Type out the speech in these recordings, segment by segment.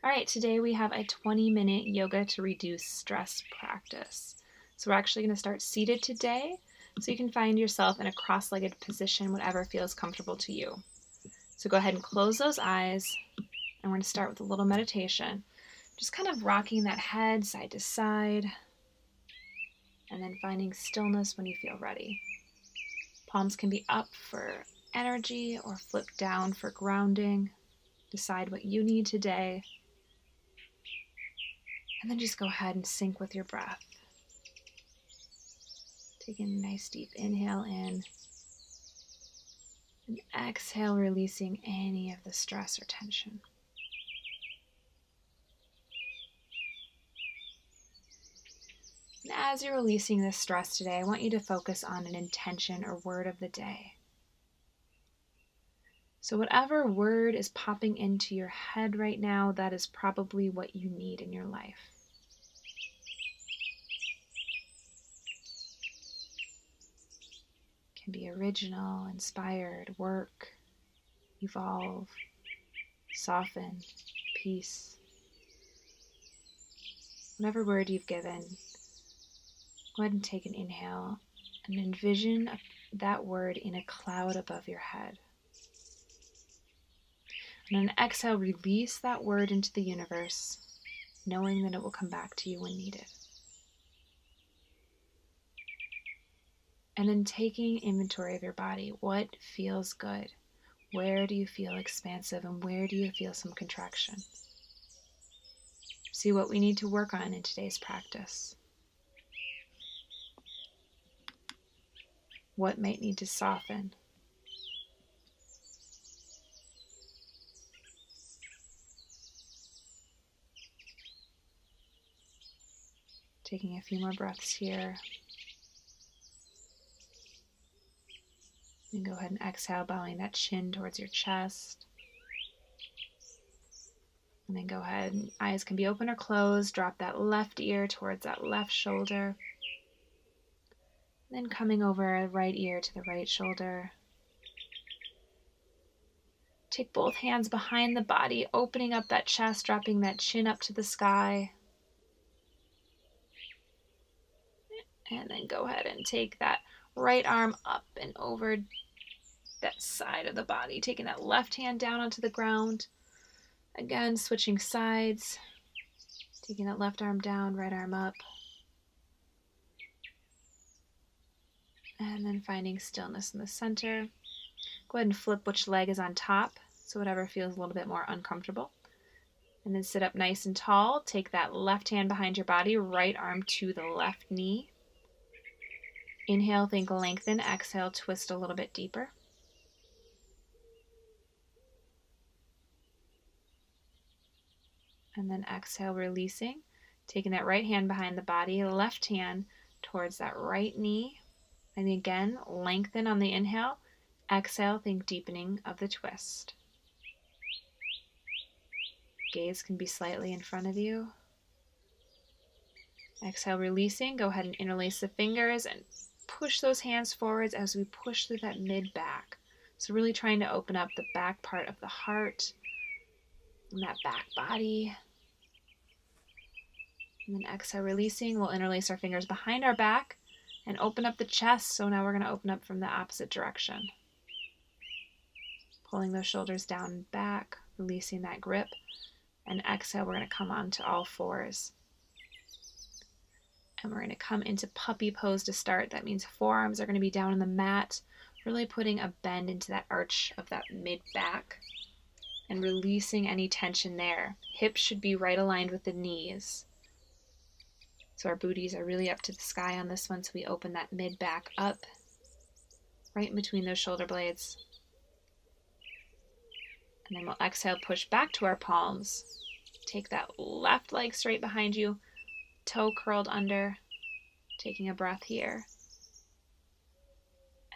All right, today we have a 20-minute yoga to reduce stress practice. So we're actually going to start seated today, so you can find yourself in a cross-legged position, whatever feels comfortable to you. So go ahead and close those eyes, and we're going to start with a little meditation. Just kind of rocking that head side to side, and then finding stillness when you feel ready. Palms can be up for energy or flip down for grounding. Decide what you need today. And then just go ahead and sync with your breath. Taking a nice deep inhale in. And exhale, releasing any of the stress or tension. And as you're releasing this stress today, I want you to focus on an intention or word of the day. So whatever word is popping into your head right now, that is probably what you need in your life. It can be original, inspired, work, evolve, soften, peace. Whatever word you've given, go ahead and take an inhale and envision that word in a cloud above your head. And on an exhale, release that word into the universe, knowing that it will come back to you when needed. And then taking inventory of your body. What feels good? Where do you feel expansive and where do you feel some contraction? See what we need to work on in today's practice. What might need to soften? Taking a few more breaths here. And go ahead and exhale, bowing that chin towards your chest. And then go ahead, and eyes can be open or closed. Drop that left ear towards that left shoulder. And then coming over right ear to the right shoulder. Take both hands behind the body, opening up that chest, dropping that chin up to the sky. And then go ahead and take that right arm up and over that side of the body, taking that left hand down onto the ground. Again, switching sides, taking that left arm down, right arm up. And then finding stillness in the center. Go ahead and flip which leg is on top, so whatever feels a little bit more uncomfortable. And then sit up nice and tall. Take that left hand behind your body, right arm to the left knee. Inhale, think lengthen. Exhale, twist a little bit deeper. And then exhale, releasing. Taking that right hand behind the body, left hand towards that right knee. And again, lengthen on the inhale. Exhale, think deepening of the twist. Gaze can be slightly in front of you. Exhale, releasing. Go ahead and interlace the fingers and push those hands forwards as we push through that mid-back. So really trying to open up the back part of the heart and that back body. And then exhale, releasing. We'll interlace our fingers behind our back and open up the chest. So now we're going to open up from the opposite direction. Pulling those shoulders down and back, releasing that grip. And exhale, we're going to come onto all fours. And we're going to come into puppy pose to start. That means forearms are going to be down on the mat, really putting a bend into that arch of that mid-back and releasing any tension there. Hips should be right aligned with the knees. So our booties are really up to the sky on this one, so we open that mid-back up, right in between those shoulder blades. And then we'll exhale, push back to our palms. Take that left leg straight behind you, toe curled under, taking a breath here.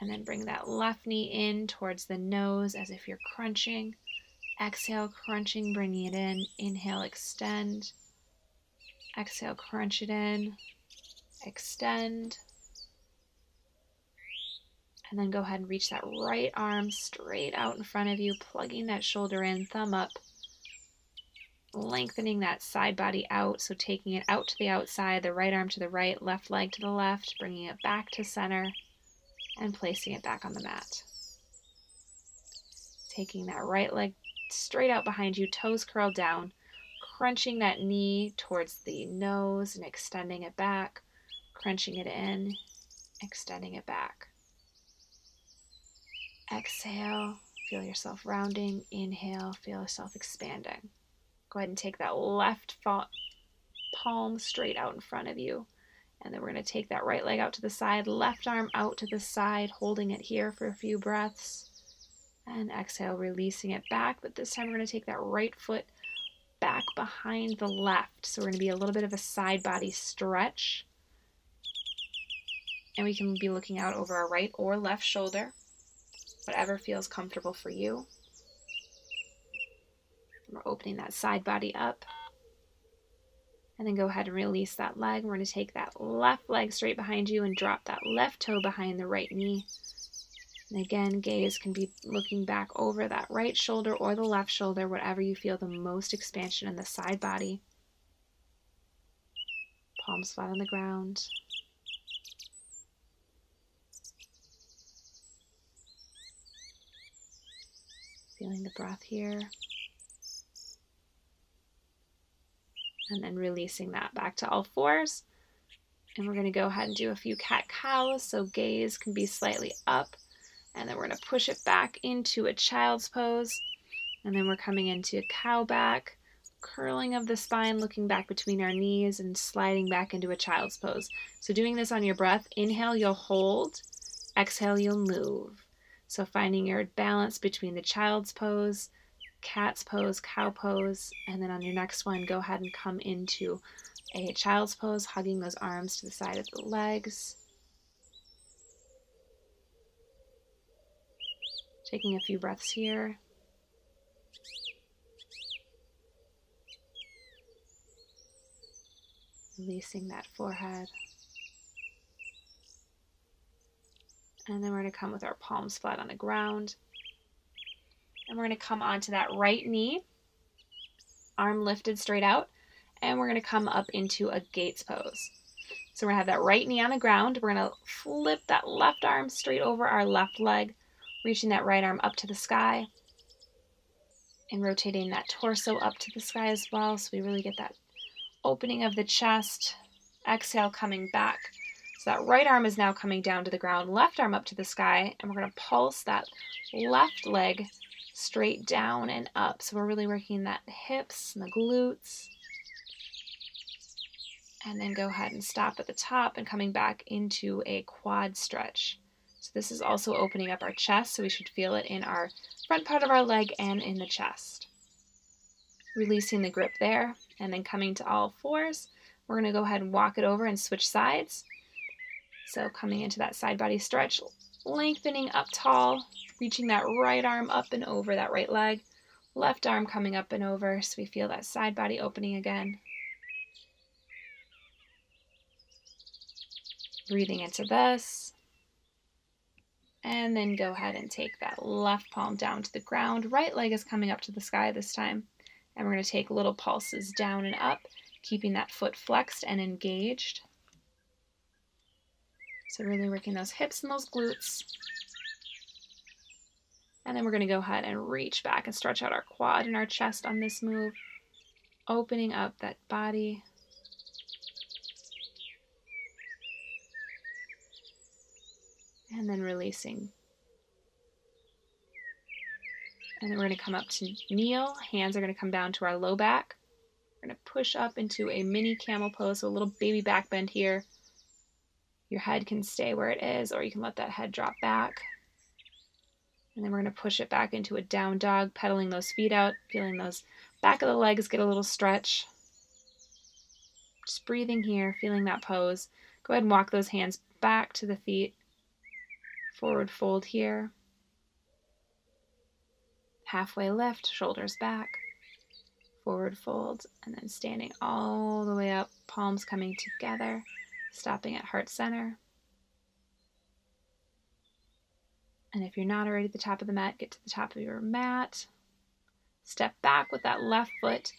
And then bring that left knee in towards the nose as if you're crunching. Exhale, crunching, bringing it in. Inhale, extend. Exhale, crunch it in. Extend. And then go ahead and reach that right arm straight out in front of you, plugging that shoulder in, thumb up. lengthening that side body out. So taking it out to the outside, the right arm to the right, left leg to the left, bringing it back to center and placing it back on the mat. Taking that right leg straight out behind you, toes curled down, crunching that knee towards the nose and extending it back, crunching it in, extending it back. Exhale, feel yourself rounding. Inhale, feel yourself expanding. Go ahead and take that left palm straight out in front of you. And then we're going to take that right leg out to the side, left arm out to the side, holding it here for a few breaths. And exhale, releasing it back. But this time we're going to take that right foot back behind the left. So we're going to be a little bit of a side body stretch. And we can be looking out over our right or left shoulder, whatever feels comfortable for you. We're opening that side body up. And then go ahead and release that leg. We're going to take that left leg straight behind you and drop that left toe behind the right knee. And again, gaze can be looking back over that right shoulder or the left shoulder, whatever you feel the most expansion in the side body. Palms flat on the ground. Feeling the breath here. And then releasing that back to all fours. And we're going to go ahead and do a few cat-cows. So gaze can be slightly up. And then we're going to push it back into a child's pose. And then we're coming into a cow back. Curling of the spine, looking back between our knees and sliding back into a child's pose. So doing this on your breath. Inhale, you'll hold. Exhale, you'll move. So finding your balance between the child's pose, cat's pose, cow pose, and then on your next one, go ahead and come into a child's pose, hugging those arms to the side of the legs. Taking a few breaths here. Releasing that forehead. And then we're going to come with our palms flat on the ground. And we're going to come onto that right knee, arm lifted straight out, and we're going to come up into a gates pose. So we're going to have that right knee on the ground. We're going to flip that left arm straight over our left leg, reaching that right arm up to the sky, and rotating that torso up to the sky as well, so we really get that opening of the chest. Exhale, coming back. So that right arm is now coming down to the ground, left arm up to the sky, and we're going to pulse that left leg straight down and up. So we're really working that hips and the glutes. And then go ahead and stop at the top and coming back into a quad stretch. So this is also opening up our chest, so we should feel it in our front part of our leg and in the chest. Releasing the grip there, and then coming to all fours. We're going to go ahead and walk it over and switch sides. So coming into that side body stretch, lengthening up tall, reaching that right arm up and over that right leg, left arm coming up and over, so we feel that side body opening again. Breathing into this. And then go ahead and take that left palm down to the ground. Right leg is coming up to the sky this time. And we're going to take little pulses down and up, keeping that foot flexed and engaged. So really working those hips and those glutes. And then we're going to go ahead and reach back and stretch out our quad and our chest on this move, opening up that body. And then releasing. And then we're going to come up to kneel. Hands are going to come down to our low back. We're going to push up into a mini camel pose, so a little baby back bend here. Your head can stay where it is, or you can let that head drop back. And then we're going to push it back into a down dog, pedaling those feet out, feeling those back of the legs get a little stretch. Just breathing here, feeling that pose. Go ahead and walk those hands back to the feet. Forward fold here. Halfway lift, shoulders back. Forward fold, and then standing all the way up, palms coming together, stopping at heart center. And if you're not already at the top of the mat, get to the top of your mat. Step back with that left foot.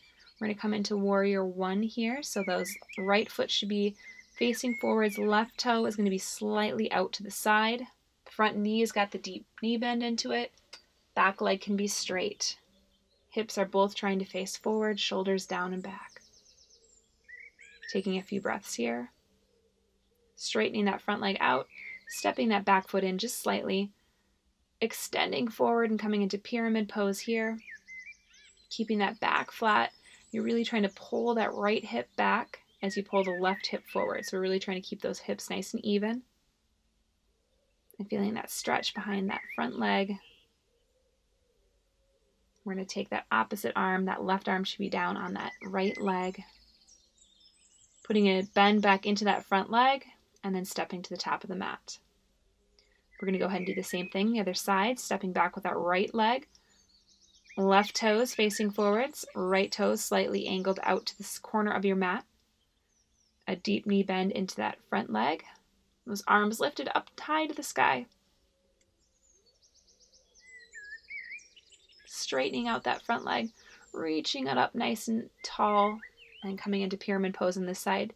We're going to come into warrior one here. So those right foot should be facing forwards. Left toe is going to be slightly out to the side. Front knee's got the deep knee bend into it. Back leg can be straight. Hips are both trying to face forward, shoulders down and back. Taking a few breaths here. Straightening that front leg out, stepping that back foot in just slightly. Extending forward and coming into pyramid pose here. Keeping that back flat. You're really trying to pull that right hip back as you pull the left hip forward. So we're really trying to keep those hips nice and even. And feeling that stretch behind that front leg. We're going to take that opposite arm. That left arm should be down on that right leg. Putting a bend back into that front leg and then stepping to the top of the mat. We're going to go ahead and do the same thing the other side, stepping back with that right leg. Left toes facing forwards, right toes slightly angled out to the corner of your mat. A deep knee bend into that front leg. Those arms lifted up high to the sky. Straightening out that front leg, reaching it up nice and tall, and coming into pyramid pose on this side.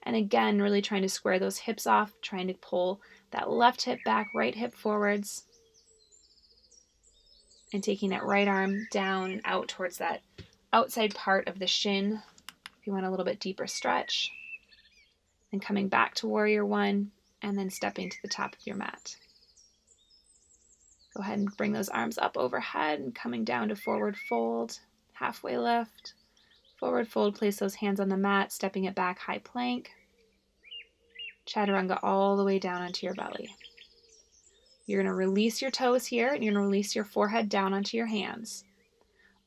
And again, really trying to square those hips off, trying to pull that left hip back, right hip forwards. And taking that right arm down and out towards that outside part of the shin. If you want a little bit deeper stretch. And coming back to warrior one, and then stepping to the top of your mat. Go ahead and bring those arms up overhead and coming down to forward fold, halfway lift. Forward fold, place those hands on the mat, stepping it back, high plank. Chaturanga all the way down onto your belly. You're going to release your toes here, and you're going to release your forehead down onto your hands.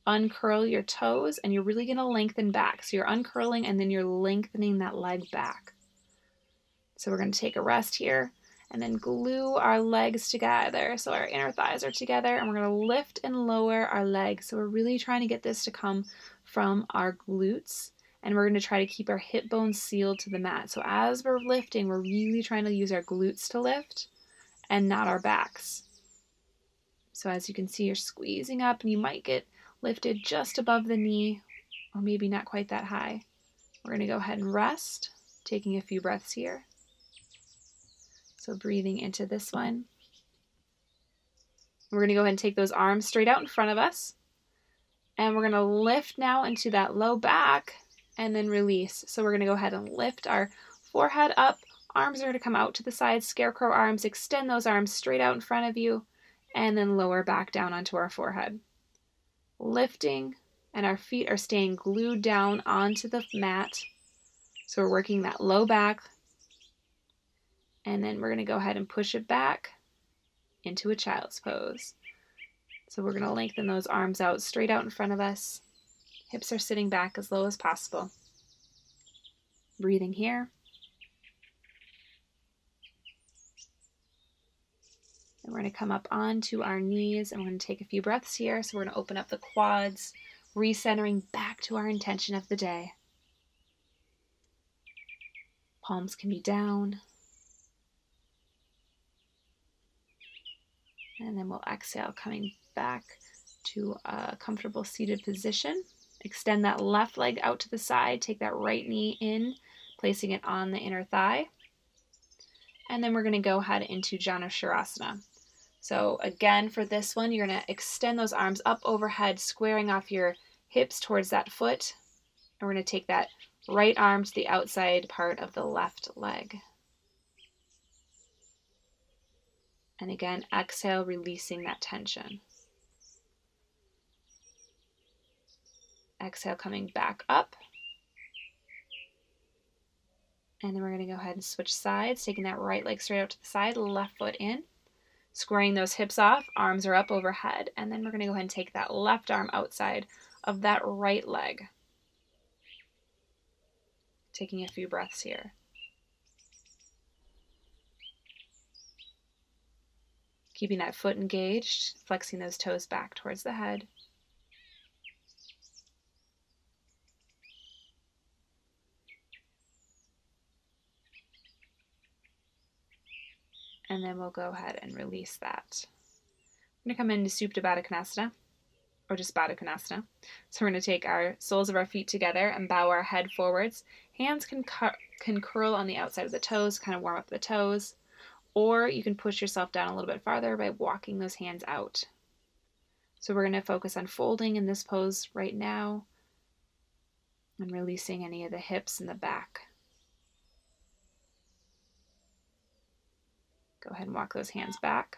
Uncurl your toes, and you're really going to lengthen back. So you're uncurling, and then you're lengthening that leg back. So we're going to take a rest here, and then glue our legs together. So our inner thighs are together, and we're going to lift and lower our legs. So we're really trying to get this to come from our glutes, and we're going to try to keep our hip bones sealed to the mat. So as we're lifting, we're really trying to use our glutes to lift and not our backs. So as you can see, you're squeezing up, and you might get lifted just above the knee, or maybe not quite that high. We're going to go ahead and rest, taking a few breaths here. So breathing into this one. We're going to go ahead and take those arms straight out in front of us. And we're going to lift now into that low back and then release. So we're going to go ahead and lift our forehead up. Arms are going to come out to the sides, scarecrow arms. Extend those arms straight out in front of you and then lower back down onto our forehead. Lifting, and our feet are staying glued down onto the mat. So we're working that low back. And then we're going to go ahead and push it back into a child's pose. So we're going to lengthen those arms out straight out in front of us. Hips are sitting back as low as possible. Breathing here. And we're going to come up onto our knees, and we're going to take a few breaths here. So we're going to open up the quads, recentering back to our intention of the day. Palms can be down. And then we'll exhale, coming back to a comfortable seated position. Extend that left leg out to the side. Take that right knee in, placing it on the inner thigh. And then we're going to go ahead into Janu Shirasana. So again, for this one, you're going to extend those arms up overhead, squaring off your hips towards that foot. And we're going to take that right arm to the outside part of the left leg. And again, exhale, releasing that tension. Exhale, coming back up. And then we're going to go ahead and switch sides, taking that right leg straight out to the side, left foot in. Squaring those hips off, arms are up overhead. And then we're going to go ahead and take that left arm outside of that right leg. Taking a few breaths here. Keeping that foot engaged, flexing those toes back towards the head. And then we'll go ahead and release that. I'm going to come into Supta Baddha Konasana. or just Baddha Konasana. So we're going to take our soles of our feet together and bow our head forwards. Hands can curl on the outside of the toes, kind of warm up the toes, or you can push yourself down a little bit farther by walking those hands out. So we're going to focus on folding in this pose right now and releasing any of the hips and the back. Go ahead and walk those hands back.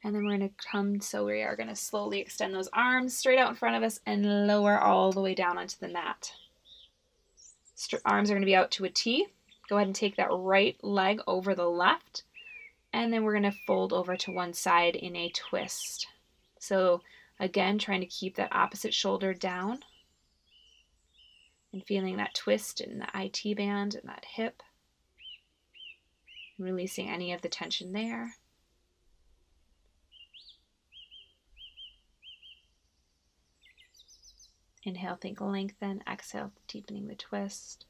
And then we're going to come, so we are going to slowly extend those arms straight out in front of us and lower all the way down onto the mat. Arms are going to be out to a T. Go ahead and take that right leg over the left. And then we're going to fold over to one side in a twist. So again, trying to keep that opposite shoulder down and feeling that twist in the IT band and that hip. Releasing any of the tension there. Inhale, think lengthen. Exhale, deepening the twist.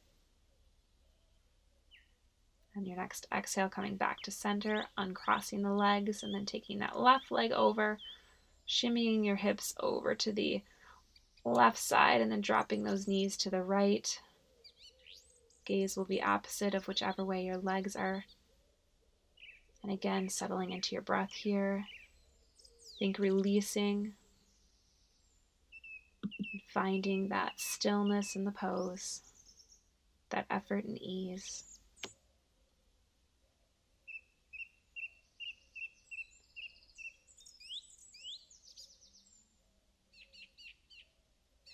And your next exhale, coming back to center, uncrossing the legs, and then taking that left leg over, shimmying your hips over to the left side, and then dropping those knees to the right. Gaze will be opposite of whichever way your legs are. And again, settling into your breath here. Think releasing, finding that stillness in the pose, that effort and ease.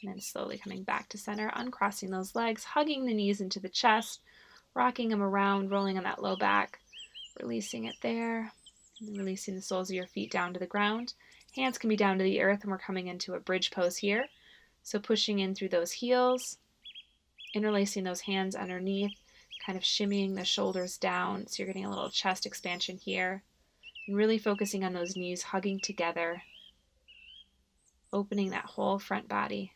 And then slowly coming back to center, uncrossing those legs, hugging the knees into the chest, rocking them around, rolling on that low back, releasing it there, and then releasing the soles of your feet down to the ground. Hands can be down to the earth, and we're coming into a bridge pose here. So pushing in through those heels, interlacing those hands underneath, kind of shimmying the shoulders down, so you're getting a little chest expansion here, and really focusing on those knees hugging together, opening that whole front body.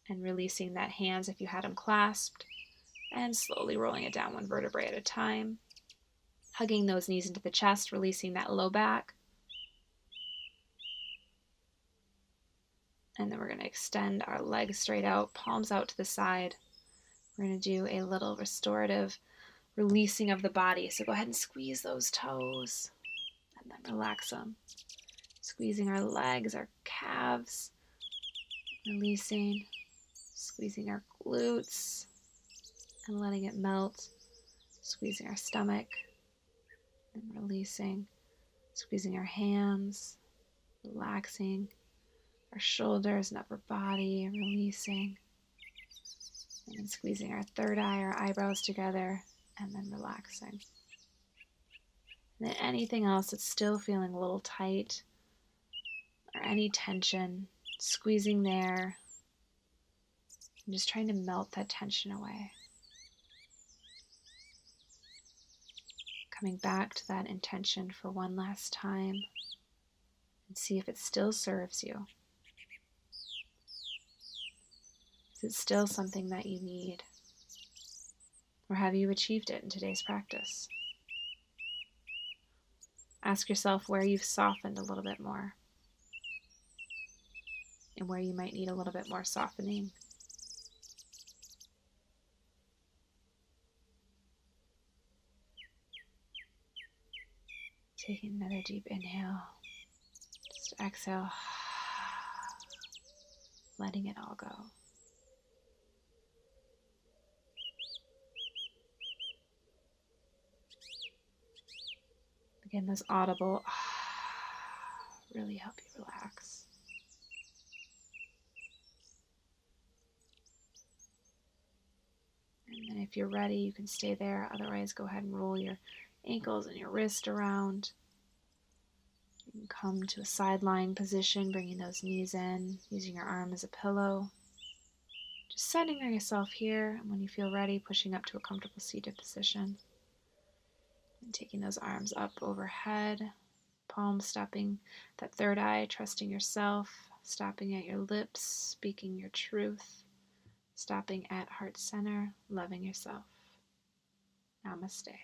And releasing that hands if you had them clasped, and slowly rolling it down one vertebrae at a time. Hugging those knees into the chest, releasing that low back. And then we're going to extend our legs straight out, palms out to the side. We're going to do a little restorative releasing of the body. So go ahead and squeeze those toes and then relax them. Squeezing our legs, our calves, releasing. Squeezing our glutes and letting it melt. Squeezing our stomach and releasing. Squeezing our hands, relaxing our shoulders and upper body, releasing. And then squeezing our third eye, our eyebrows together, and then relaxing. And then anything else that's still feeling a little tight or any tension, squeezing there. I'm just trying to melt that tension away. Coming back to that intention for one last time and see if it still serves you. Is it still something that you need? Or have you achieved it in today's practice? Ask yourself where you've softened a little bit more and where you might need a little bit more softening. Taking another deep inhale. Just exhale. Letting it all go. Again, those audible really help you relax. And then if you're ready, you can stay there. Otherwise, go ahead and roll your ankles and your wrist around. You can come to a side lying position, bringing those knees in, using your arm as a pillow. Just centering yourself here, and when you feel ready, pushing up to a comfortable seated position. And taking those arms up overhead, palms stopping that third eye, trusting yourself, stopping at your lips, speaking your truth, stopping at heart center, loving yourself. Namaste.